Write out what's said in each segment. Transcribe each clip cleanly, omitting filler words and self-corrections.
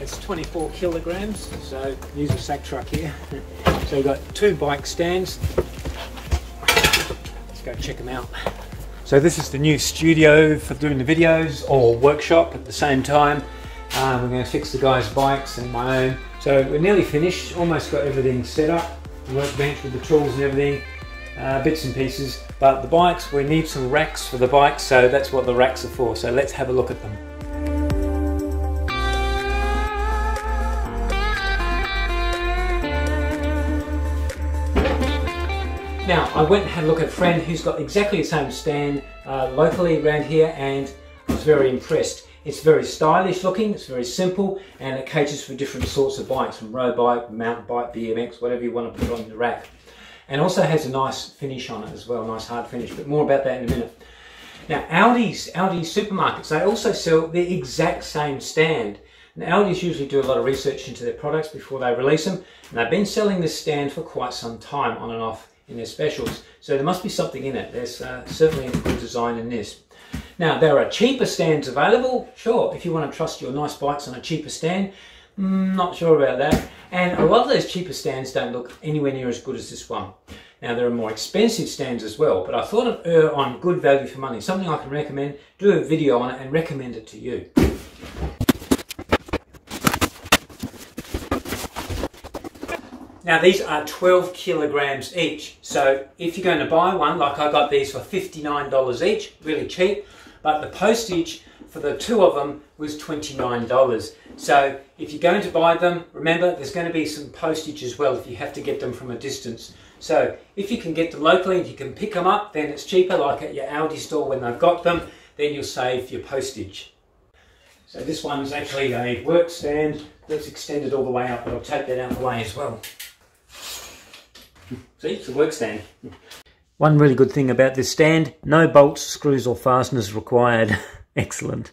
It's 24 kilograms, so use a sack truck here. So we've got 2 bike stands. Let's go check them out. So this is the new studio for doing the videos, or workshop at the same time. We're going to fix the guys' bikes and my own. So we're nearly finished, almost got everything set up. The workbench with the tools and everything, bits and pieces. But the bikes, we need some racks for the bikes, so that's what the racks are for. So let's have a look at them. Now, I went and had a look at a friend who's got exactly the same stand locally around here, and I was very impressed. It's very stylish looking, it's very simple, and it caters for different sorts of bikes, from road bike, mountain bike, BMX, whatever you want to put on the rack. And also has a nice finish on it as well, nice hard finish, but more about that in a minute. Now, Aldi supermarkets, they also sell the exact same stand. Now, Aldi's usually do a lot of research into their products before they release them, and they've been selling this stand for quite some time, on and off, in their specials. So there must be something in it. There's certainly a good design in this. Now, there are cheaper stands available. Sure, if you want to trust your nice bikes on a cheaper stand, not sure about that. And a lot of those cheaper stands don't look anywhere near as good as this one. Now, there are more expensive stands as well, but I thought I'd err on good value for money, something I can recommend, do a video on it and recommend it to you. Now, these are 12 kilograms each, so if you're going to buy one, like I got these for $59 each, really cheap, but the postage for the 2 of them was $29. So if you're going to buy them, remember there's going to be some postage as well if you have to get them from a distance. So if you can get them locally and you can pick them up, then it's cheaper, like at your Aldi store when they've got them, then you'll save your postage. So this one is actually a work stand that's extended all the way up, but I'll take that out of the way as well. See, it's a work stand. One really good thing about this stand, no bolts, screws or fasteners required. Excellent.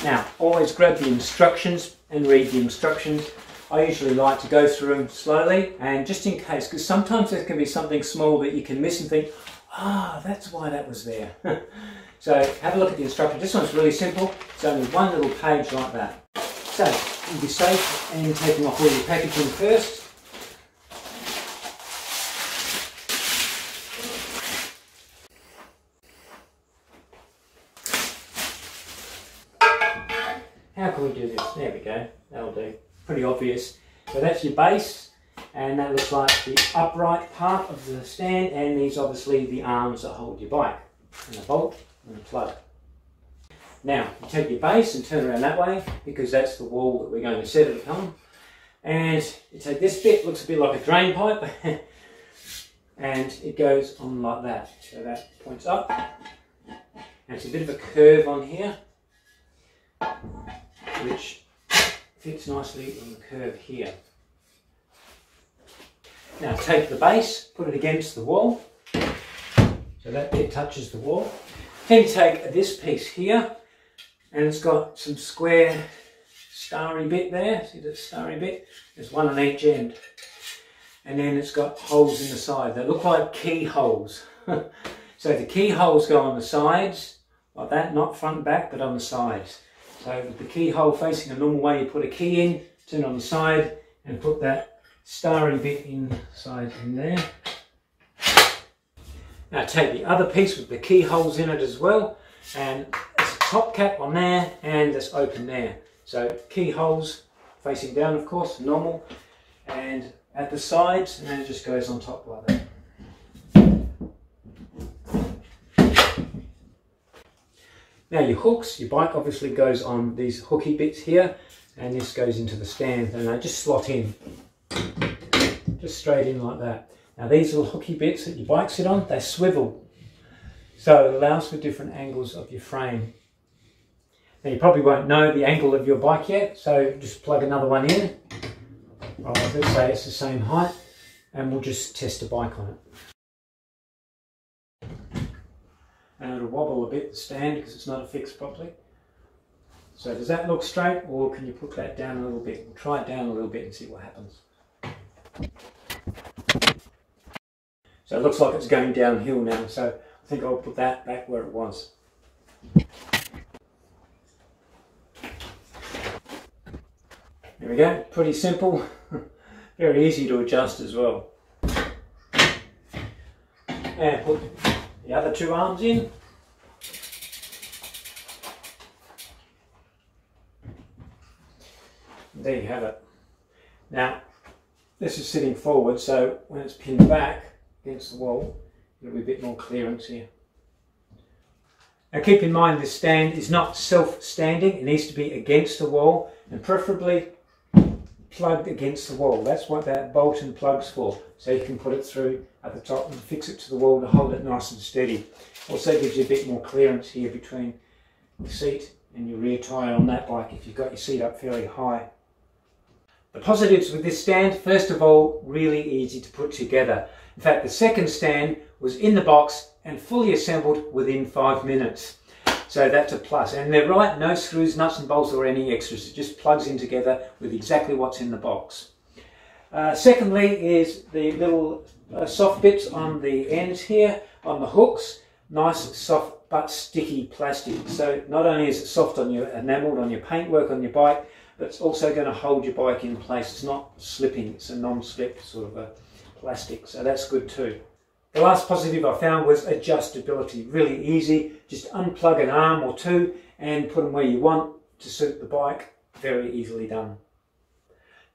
Now, always grab the instructions and read the instructions. I usually like to go through them slowly, and just in case, because sometimes there can be something small that you can miss and think, ah, that's why that was there. So have a look at the instructions. This one's really simple. It's only one little page like that. So you'll be safe in taking off all your packaging first. How can we do this? There we go, that'll do. Pretty obvious. So that's your base, and that looks like the upright part of the stand, and these obviously the arms that hold your bike, and a bolt and a plug. Now, you take your base and turn around that way, because that's the wall that we're going to set it upon. And you take this bit, looks a bit like a drain pipe, and it goes on like that. So that points up. And it's a bit of a curve on here, which fits nicely on the curve here. Now take the base, put it against the wall, so that bit touches the wall. Then take this piece here, and it's got some square starry bit there. See that starry bit? There's one on each end. And then it's got holes in the side. They look like keyholes. So the keyholes go on the sides, like that, not front and back, but on the sides. So with the keyhole facing a normal way, you put a key in, turn it on the side, and put that starry bit inside in there. Now take the other piece with the keyholes in it as well, and there's a top cap on there, and it's open there. So keyholes facing down, of course, normal, and at the sides, and then it just goes on top like that. Now your hooks, your bike obviously goes on these hooky bits here, and this goes into the stand, and they just slot in, just straight in like that. Now these little hooky bits that your bike sit on, they swivel, so it allows for different angles of your frame. Now you probably won't know the angle of your bike yet, so just plug another one in. Right, let's say it's the same height, and we'll just test the bike on it. And it'll wobble a bit, the stand, because it's not affixed properly. So does that look straight, or can you put that down a little bit? We'll try it down a little bit and see what happens. So it looks like it's going downhill now, so I think I'll put that back where it was. There we go, pretty simple, very easy to adjust as well. And put the other two arms in. There you have it. Now, this is sitting forward, so when it's pinned back against the wall, there'll be a bit more clearance here. Now keep in mind this stand is not self-standing, it needs to be against the wall and preferably plugged against the wall. That's what that bolt and plug's for, so you can put it through at the top and fix it to the wall to hold it nice and steady. Also gives you a bit more clearance here between the seat and your rear tyre on that bike if you've got your seat up fairly high. The positives with this stand, first of all, really easy to put together. In fact, the second stand was in the box and fully assembled within 5 minutes. So that's a plus. And they're right, no screws, nuts and bolts or any extras. It just plugs in together with exactly what's in the box. Secondly is the little soft bits on the ends here, on the hooks. Nice, soft but sticky plastic. So not only is it soft on your enamelled, on your paintwork on your bike, but it's also going to hold your bike in place. It's not slipping, it's a non-slip sort of a plastic, so that's good too. The last positive I found was adjustability. Really easy, just unplug an arm or two and put them where you want to suit the bike. Very easily done.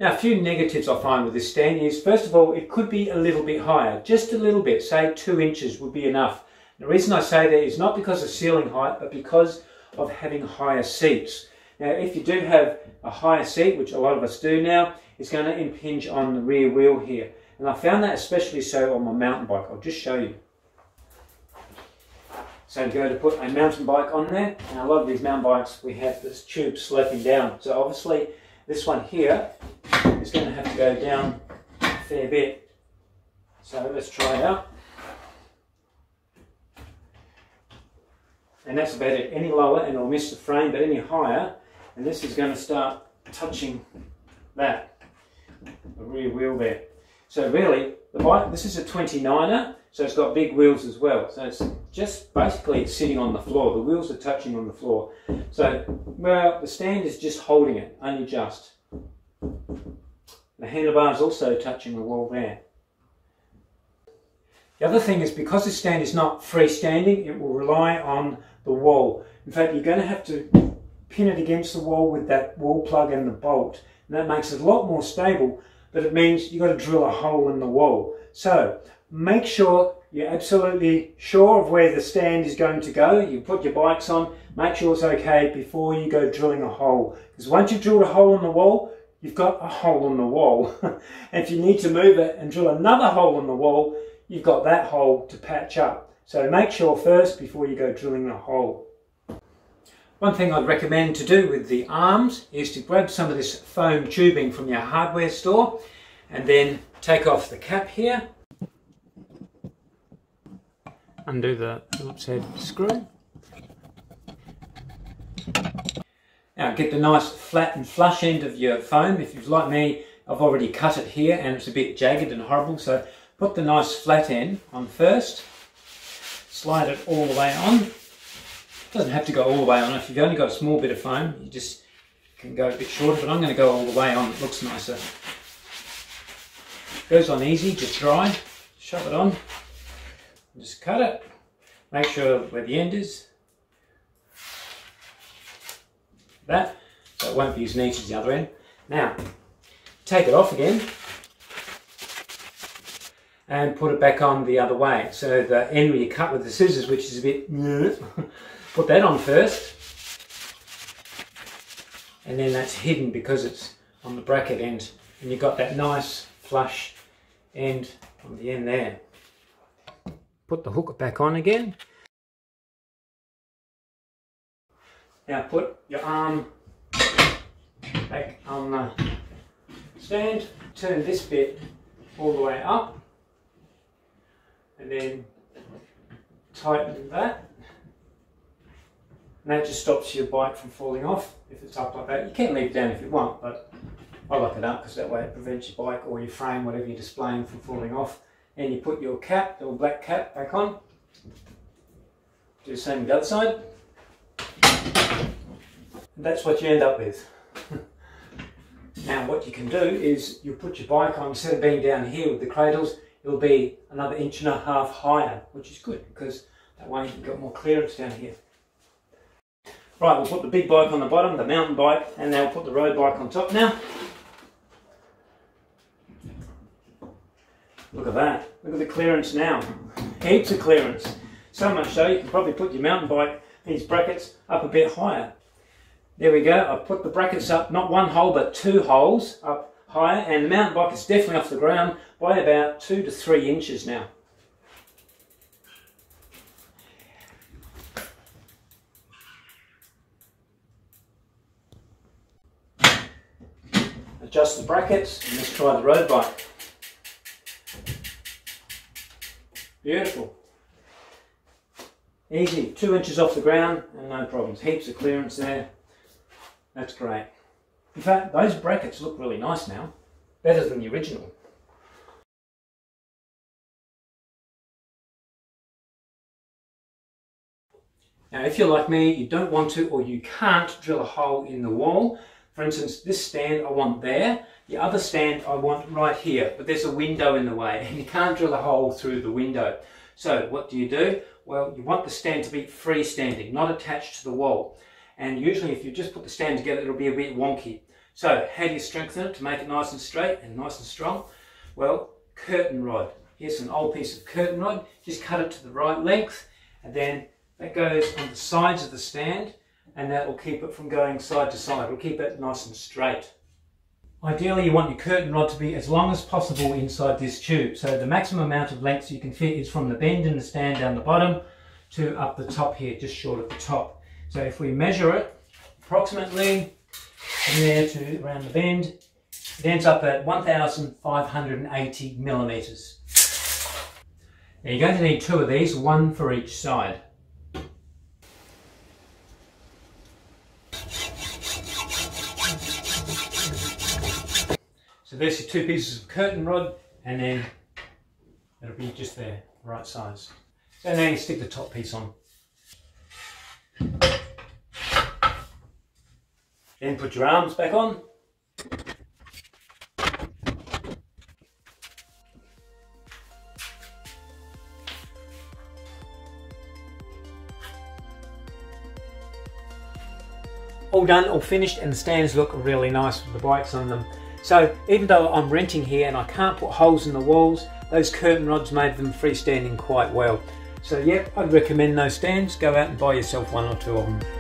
Now a few negatives I find with this stand is, first of all, it could be a little bit higher, just a little bit, say 2 inches would be enough. The reason I say that is not because of ceiling height, but because of having higher seats. Now if you do have a higher seat, which a lot of us do now, it's going to impinge on the rear wheel here. And I found that especially so on my mountain bike. I'll just show you. So I'm going to put a mountain bike on there, and a lot of these mountain bikes we have this tube sloping down. So obviously this one here is going to have to go down a fair bit. So let's try it out. And that's about it. Any lower and it'll miss the frame, but any higher, and this is going to start touching that, the rear wheel there. So really, the bike, this is a 29er, so it's got big wheels as well. So it's just basically sitting on the floor. The wheels are touching on the floor. So, well, the stand is just holding it, only just. The handlebar is also touching the wall there. The other thing is, because this stand is not freestanding, it will rely on the wall. In fact, you're going to have to pin it against the wall with that wall plug and the bolt. And that makes it a lot more stable, but it means you've got to drill a hole in the wall. So make sure you're absolutely sure of where the stand is going to go. You put your bikes on, make sure it's okay before you go drilling a hole. Because once you've drilled a hole in the wall, you've got a hole in the wall. And if you need to move it and drill another hole in the wall, you've got that hole to patch up. So make sure first before you go drilling the hole. One thing I'd recommend to do with the arms is to grab some of this foam tubing from your hardware store and then take off the cap here. Undo the Phillips head screw. Now get the nice flat and flush end of your foam. If you're like me, I've already cut it here and it's a bit jagged and horrible, so put the nice flat end on first. Slide it all the way on. It doesn't have to go all the way on. If you've only got a small bit of foam, you just can go a bit shorter, but I'm going to go all the way on. It looks nicer. Goes on easy, just dry. Shove it on. Just cut it. Make sure where the end is. That. So it won't be as neat as the other end. Now, take it off again. And put it back on the other way. So the end where you cut with the scissors, which is a bit... Put that on first, and then that's hidden because it's on the bracket end, and you've got that nice flush end on the end there. Put the hook back on again. Now put your arm back on the stand, turn this bit all the way up, and then tighten that. And that just stops your bike from falling off if it's up like that. You can leave it down if you want, but I lock it up because that way it prevents your bike or your frame, whatever you're displaying, from falling off. And you put your cap, the black cap, back on. Do the same with the other side. And that's what you end up with. Now what you can do is you put your bike on, instead of being down here with the cradles, it'll be another 1.5 inches higher, which is good because that way you've got more clearance down here. Right, we'll put the big bike on the bottom, the mountain bike, and then we'll put the road bike on top now. Look at that, look at the clearance now. Heaps of clearance. So much so you can probably put your mountain bike, these brackets, up a bit higher. There we go, I've put the brackets up, not one hole but 2 holes up higher, and the mountain bike is definitely off the ground by about 2 to 3 inches now. Adjust the brackets and let's try the road bike. Beautiful. Easy, 2 inches off the ground and no problems. Heaps of clearance there. That's great. In fact, those brackets look really nice now. Better than the original. Now if you're like me, you don't want to or you can't drill a hole in the wall. For instance, this stand I want there, the other stand I want right here, but there's a window in the way and you can't drill a hole through the window. So what do? Well, you want the stand to be freestanding, not attached to the wall. And usually if you just put the stand together, it'll be a bit wonky. So how do you strengthen it to make it nice and straight and nice and strong? Well, curtain rod. Here's an old piece of curtain rod, just cut it to the right length, and then that goes on the sides of the stand, and that will keep it from going side to side. It'll keep it nice and straight. Ideally you want your curtain rod to be as long as possible inside this tube. So the maximum amount of length you can fit is from the bend in the stand down the bottom to up the top here, just short of the top. So if we measure it approximately from there to around the bend, it ends up at 1,580 millimeters. Now you're going to need 2 of these, 1 for each side. So there's your 2 pieces of curtain rod, and then it'll be just there, right size. So now you stick the top piece on. Then put your arms back on. All done, all finished, and the stands look really nice with the bikes on them. So even though I'm renting here and I can't put holes in the walls, those curtain rods made them freestanding quite well. So yep, I'd recommend those stands. Go out and buy yourself 1 or 2 of them.